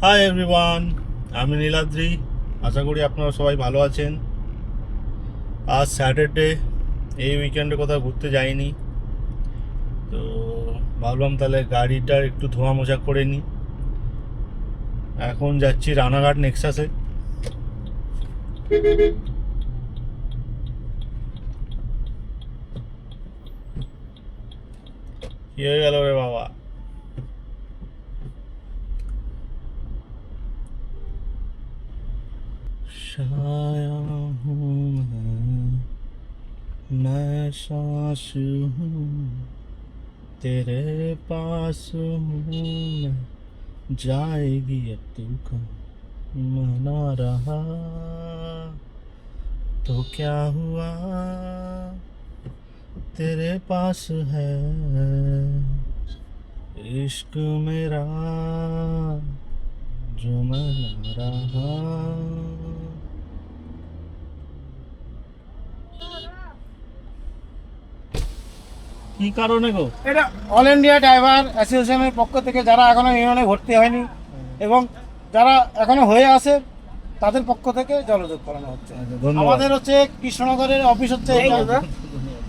Hi everyone, আমি নীলাদ্রি। আশা করি আপনারা সবাই ভালো আছেন। আজ স্যাটারডে, এই উইকেন্ডে কোথাও ঘুরতে যাইনি, তো ভাবলাম তাহলে গাড়িটার একটু ধোয়া মোছা করে নিই। এখন যাচ্ছি রানাঘাট নেক্সাসে। কি হয়ে গেল রে বাবা? साया हूँ मैं सांस हूँ तेरे पास हूँ मैं, जाएगी अब तू कहाँ मना रहा तो क्या हुआ, तेरे पास है इश्क मेरा जो मना रहा। কি কারণে গো? এটা অল ইন্ডিয়া ড্রাইভার অ্যাসোসিয়েশনের পক্ষ থেকে যারা এখনো ইউনিয়নে ভর্তি হয়নি এবং যারা এখনো হয়ে আছে তাদের পক্ষ থেকে জলযোগ করানো হচ্ছে। ধন্যবাদ। আমাদের হচ্ছে কৃষ্ণনগরের অফিস হচ্ছে এটা।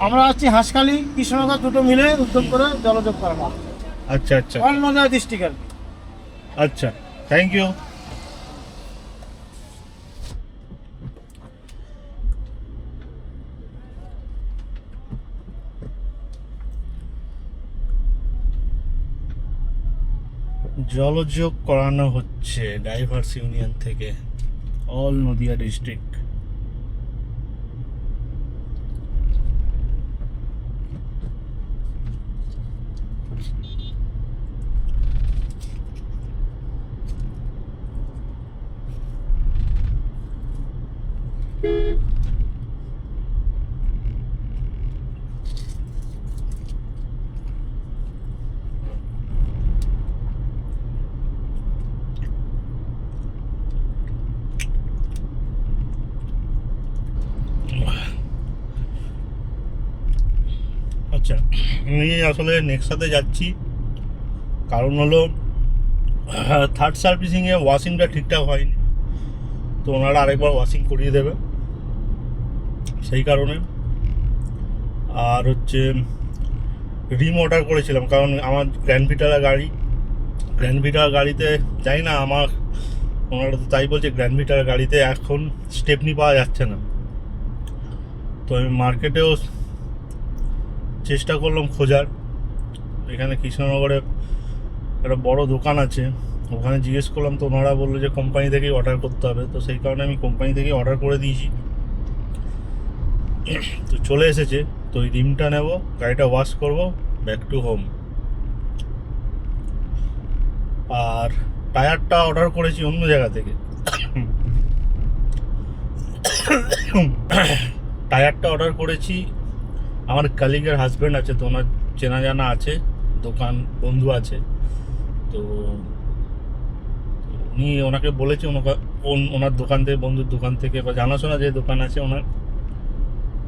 আমরা হচ্ছি হাঁসখালি কৃষ্ণনগর দুটো মিলে উদ্যোগ করে জলযোগ করানো হচ্ছে আচ্ছা আচ্ছা অল নদিয়া ডিস্ট্রিক্টের। আচ্ছা, থ্যাংক ইউ। জলযোগ করানো হচ্ছে ড্রাইভার্স ইউনিয়ন থেকে, অল নদিয়া ডিস্ট্রিক্ট। আচ্ছা, আমি আসলে নেক্সাতে যাচ্ছি, কারণ হলো থার্ড সার্ভিসিংয়ে ওয়াশিংটা ঠিকঠাক হয়নি, তো ওনারা আরেকবার ওয়াশিং করিয়ে দেবে সেই কারণে। আর হচ্ছে রিম অর্ডার করেছিলাম, কারণ আমার গ্র্যান্ড ভিটার গাড়িতে যাই না, আমার ওনারা তো তাই বলছে গ্র্যান্ড ভিটার গাড়িতে এখন স্টেপনি পাওয়া যাচ্ছে না। তো আমি মার্কেটেও চেষ্টা করলাম খোঁজার। এখানে কৃষ্ণনগরে একটা বড় দোকান আছে, ওখানে জিজ্ঞেস করলাম, তো ওনারা বললো যে কোম্পানি থেকেই অর্ডার করতে হবে। তো সেই কারণে আমি কোম্পানি থেকেই অর্ডার করে দিয়েছি, তো চলে এসেছে। তো ওই রিমটা নেব, গাড়িটা ওয়াশ করব, ব্যাক টু হোম। আর টায়ারটা অর্ডার করেছি অন্য জায়গা থেকে। টায়ারটা অর্ডার করেছি, আমার কালিগের হাজব্যান্ড আছে, তো ওনার চেনা জানা আছে, দোকান বন্ধু আছে, তো উনি ওনাকে বলেছে ওনার দোকান থেকে, বন্ধুর দোকান থেকে বা জানাশোনা যে দোকান আছে ওনার,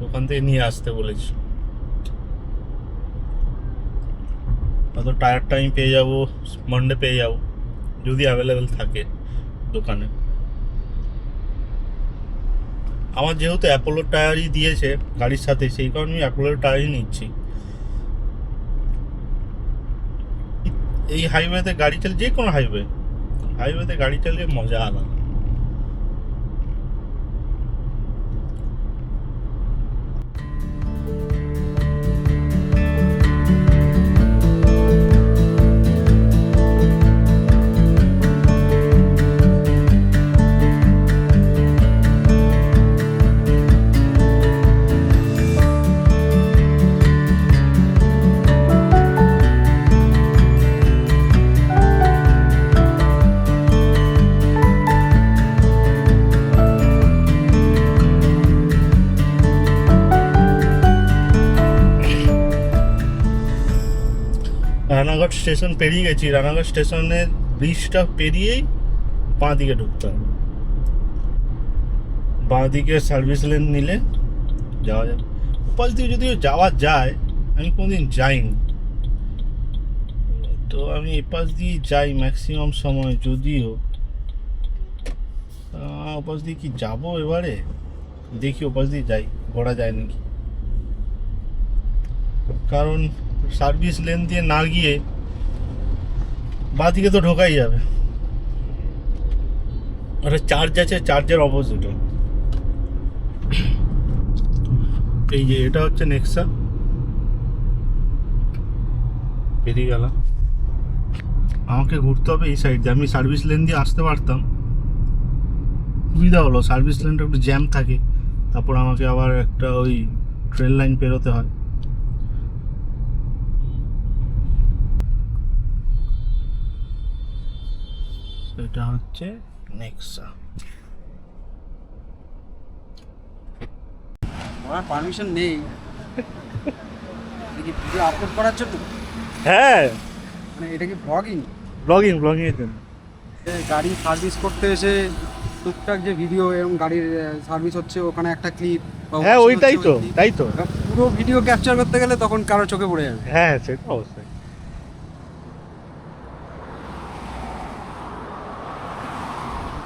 ওখান থেকে নিয়ে আসতে বলেছি। হয়তো টায়ারটা আমি পেয়ে যাবো মানডে, পেয়ে যাবো যদি অ্যাভেলেবেল থাকে দোকানে। আমার যেহেতু অ্যাপোলোর টায়ারই দিয়েছে গাড়ির সাথে, সেই কারণে আমি অ্যাপোলোর টায়ারই নিচ্ছি। এই হাইওয়েতে গাড়ি চালিয়ে, যে কোনো হাইওয়েতে গাড়ি চালিয়ে মজা আলাদা। রানাঘাট স্টেশন পেরিয়ে গেছি। রানাঘাট স্টেশনের ব্রিজটা পেরিয়েই বাঁ দিকে ঢুকতে হবে, বাঁ দিকে সার্ভিস লেন নিলে যাওয়া যাবে। ওপাশ দিয়ে যদিও যাওয়া যায়, আমি কোনোদিন যাইনি, তো আমি এপাশ দিয়ে যাই ম্যাক্সিমাম সময়, যদিও ওপাশ দিয়ে কি যাবো এবারে, দেখি ওপাশ দিয়ে যাই, ঘোরা যায় নাকি। কারণ সার্ভিস লেন দিয়ে না গিয়ে বাঁদিকে তো ঢোকাই যাবে। একটা চার্চ আছে, চার্চের অপোজিটে। এই যে এটা হচ্ছে নেক্সা, বেরিয়ে গেলাম। আমাকে ঘুরতে হবে এই সাইড দিয়ে। আমি সার্ভিস লেন দিয়ে আসতে পারতাম, সুবিধা হলো। সার্ভিস লেনটা একটু জ্যাম থাকে, তারপর আমাকে আবার একটা ওই ট্রেন লাইন পেরোতে হয়। এটা হচ্ছে নেক্সা। আমার পারমিশন নেই, এটা কি ভিডিও আপলোড করার জন্য? হ্যাঁ, মানে এটা কি ব্লগিং? ব্লগিং এর জন্য। গাড়ি সার্ভিস করতে এসে টুকটাক যে ভিডিও এবং গাড়ির সার্ভিস হচ্ছে ওখানে একটা ক্লিপ, হ্যাঁ ওইটাই তো, তাই তো। পুরো ভিডিও ক্যাপচার করতে গেলে তখন কারো চোখে পড়ে যাবে। হ্যাঁ সেটা অবশ্যই।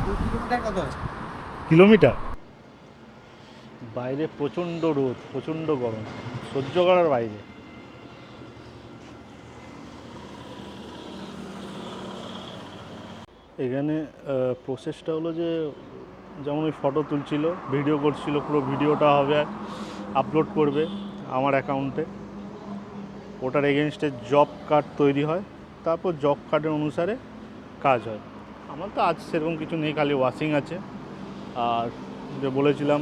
কিলোমিটার কত আছে? কিলোমিটার? বাইরে প্রচণ্ড রোদ, প্রচণ্ড গরম, সহ্য করার বাইরে। এখানে প্রসেসটা হলো যে, যেমন ওই ফটো তুলছিল, ভিডিও করছিল, পুরো ভিডিওটা হবে আপলোড করবে আমার অ্যাকাউন্টে। ওটার এগেনস্টে জব কার্ড তৈরি হয়, তারপর জব কার্ডের অনুসারে কাজ হয়। আমার তো আজ সেরকম কিছু নেই, খালি ওয়াশিং আছে। আর যে বলেছিলাম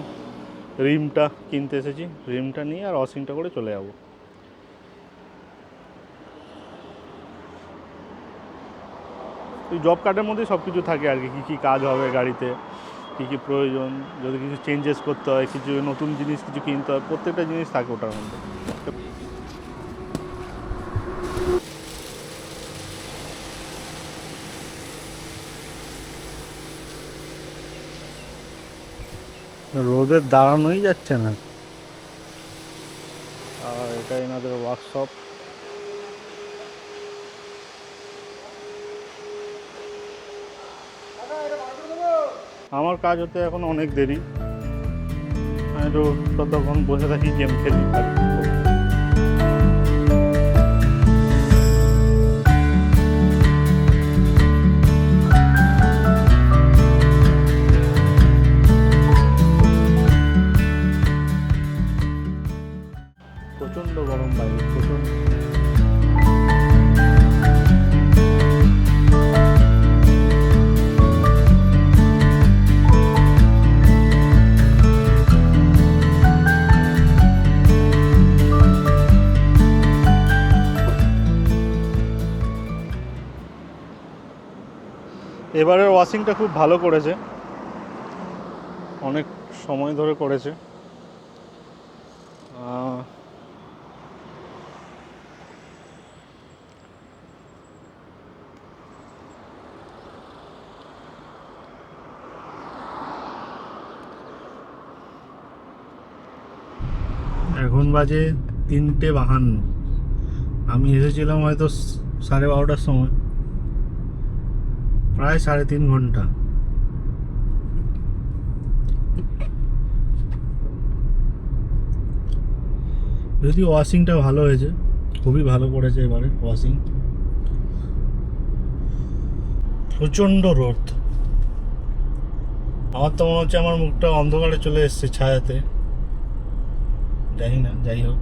রিমটা কিনতে এসেছি, রিমটা নিয়ে আর ওয়াশিংটা করে চলে যাব। ওই জব কার্ডের মধ্যেই সব কিছু থাকে আর কি, কী কী কাজ হবে গাড়িতে, কী কী প্রয়োজন, যদি কিছু চেঞ্জেস করতে হয়, কিছু নতুন জিনিস কিছু কিনতে হয়, প্রত্যেকটা জিনিস থাকে ওটার মধ্যে। রোদে দাঁড়ানোই যাচ্ছে না। আর এটা এনাদের ওয়ার্কশপ। আমার কাজ হতে এখন অনেক দেরি, আমি একটু ততক্ষণ বসে থাকি, গেম খেলি। প্রচণ্ড গরম বাইরে, প্রচণ্ড। এবারের ওয়াশিংটা খুব ভালো করেছে, অনেক সময় ধরে করেছে। এখন বাজে 3:52। আমি এসেছিলাম হয়তো 12:30টার সময়, প্রায় 3.5 ঘন্টা। যদিও ওয়াশিংটা ভালো হয়েছে, খুবই ভালো করেছে এবারে ওয়াশিং। প্রচণ্ড রোদ, আমার তো মনে হচ্ছে আমার মুখটা অন্ধকারে চলে এসছে ছায়াতে, জানি না। যাই হোক,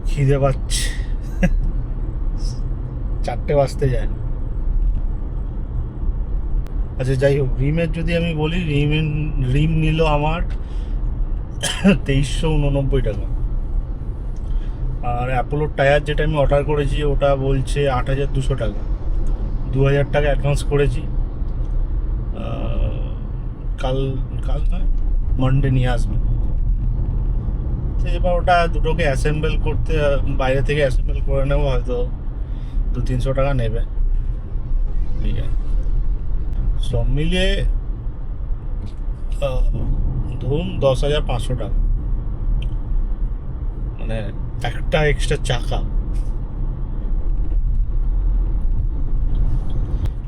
খিদে পাচ্ছে, 4টে বাজতে যায়। আচ্ছা যাই হোক, রিমের যদি আমি বলি, রিম নিল আমার 2389 টাকা। আর অ্যাপোলোর টায়ার যেটা আমি অর্ডার করেছি ওটা বলছে 8200 টাকা। 2000 টাকা অ্যাডভান্স করেছি। কাল নয়, মানডে নিয়ে আসবে। তো এবার ওটা দুটোকে অ্যাসেম্বল করতে, বাইরে থেকে অ্যাসেম্বল করে নেবো, হয়তো 200-300 টাকা নেবে। ঠিক আছে, সব মিলিয়ে ধরুন 10,500 টাকা, মানে একটা এক্সট্রা চাকা।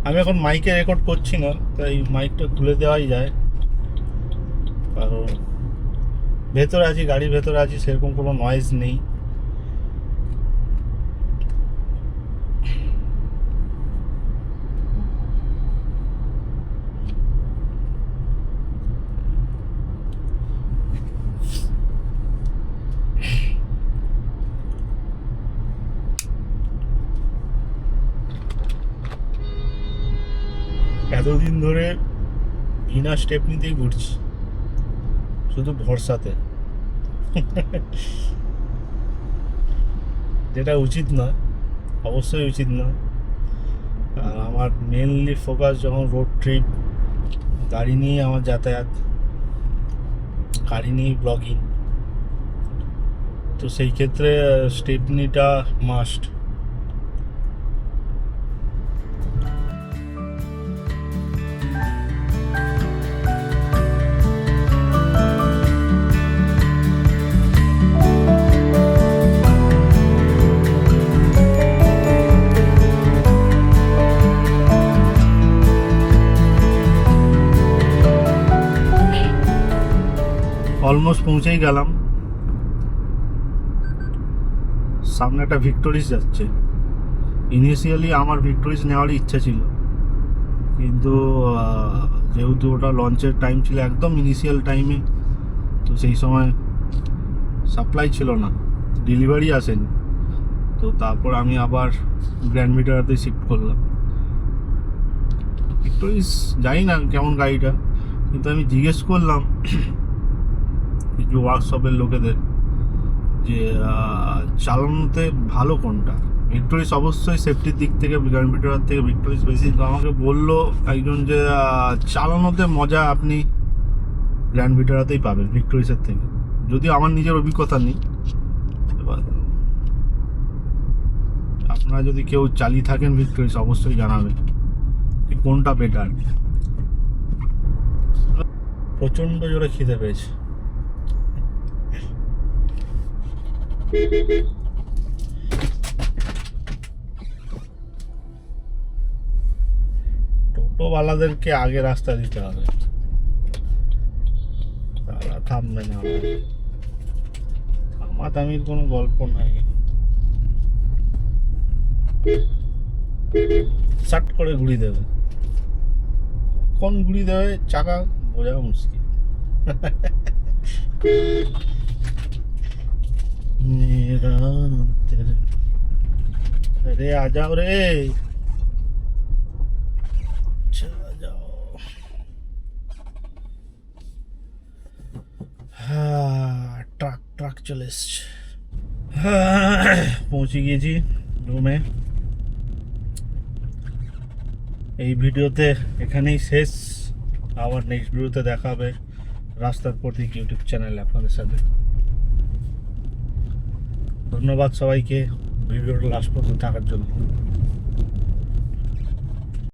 আমি এখন মাইকে রেকর্ড করছি না, তাই মাইকটা খুলে দেওয়াই যায়, কারণ ভেতরে আছি, গাড়ির ভেতরে আছি, সেরকম কোনো নয়েজ নেই। এতদিন ধরে বিনা স্টেপ নিতেই ঘুরছি, শুধু ভরসাতে, যেটা উচিত নয়, অবশ্যই উচিত নয়। আর আমার মেনলি ফোকাস যখন রোড ট্রিপ, গাড়ি নিয়ে আমার যাতায়াত, গাড়ি নিয়ে ব্লগিং, তো সেই ক্ষেত্রে স্টেপনিটা মাস্ট। অলমোস্ট পৌঁছেই গেলাম। সামনে একটা ভিক্টোরিস যাচ্ছে। ইনিশিয়ালি আমার ভিক্টোরিস নেওয়ারই ইচ্ছা ছিল, কিন্তু যেহেতু ওটা লঞ্চের টাইম ছিল একদম ইনিশিয়াল টাইমে, তো সেই সময় সাপ্লাই ছিল না, ডেলিভারি আসেনি, তো তারপর আমি আবার গ্র্যান্ড ভিটারাতে শিফট করলাম। ভিক্টোরিস জানি না কেমন গাড়িটা, কিন্তু আমি জিজ্ঞেস করলাম কিছু ওয়ার্কশপের লোকেদের যে চালানোতে ভালো কোনটা। ভিক্টোরিস অবশ্যই সেফটির দিক থেকে গ্র্যান্ড ভিটারার থেকে ভিক্টোরিস বেশি, তো আমাকে বললো একজন যে চালানোতে মজা আপনি গ্র্যান্ড ভিটারাতেই পাবেন ভিক্টোরিসের থেকে, যদিও আমার নিজের অভিজ্ঞতা নেই। এবার আপনারা যদি কেউ চালিয়ে থাকেন ভিক্টোরিস, অবশ্যই জানাবেন যে কোনটা বেটার। প্রচণ্ড জোরে খিদে পেয়েছে। টোটোওয়ালাদেরকে আগে রাস্তা দিতে হবে, তারা থামবে না। থামাথামির কোনো গল্প নাই, শাট করে ঘুরিয়ে দেবে। কখন ঘুরিয়ে দেবে চাকা বোঝা মুশকিল। अरे आ जाओ रे, चला जाओ। ট্রাক চলে এসছে। পৌঁছে গিয়েছি রুমে। এই ভিডিওতে এখানেই শেষ, আবার নেক্সট ভিডিওতে দেখা হবে রাস্তার প্রতীক ইউটিউব চ্যানেলে আপনাদের সাথে। ধন্যবাদ সবাইকে ভিডিওটা লাস্ট পর্যন্ত থাকার জন্য।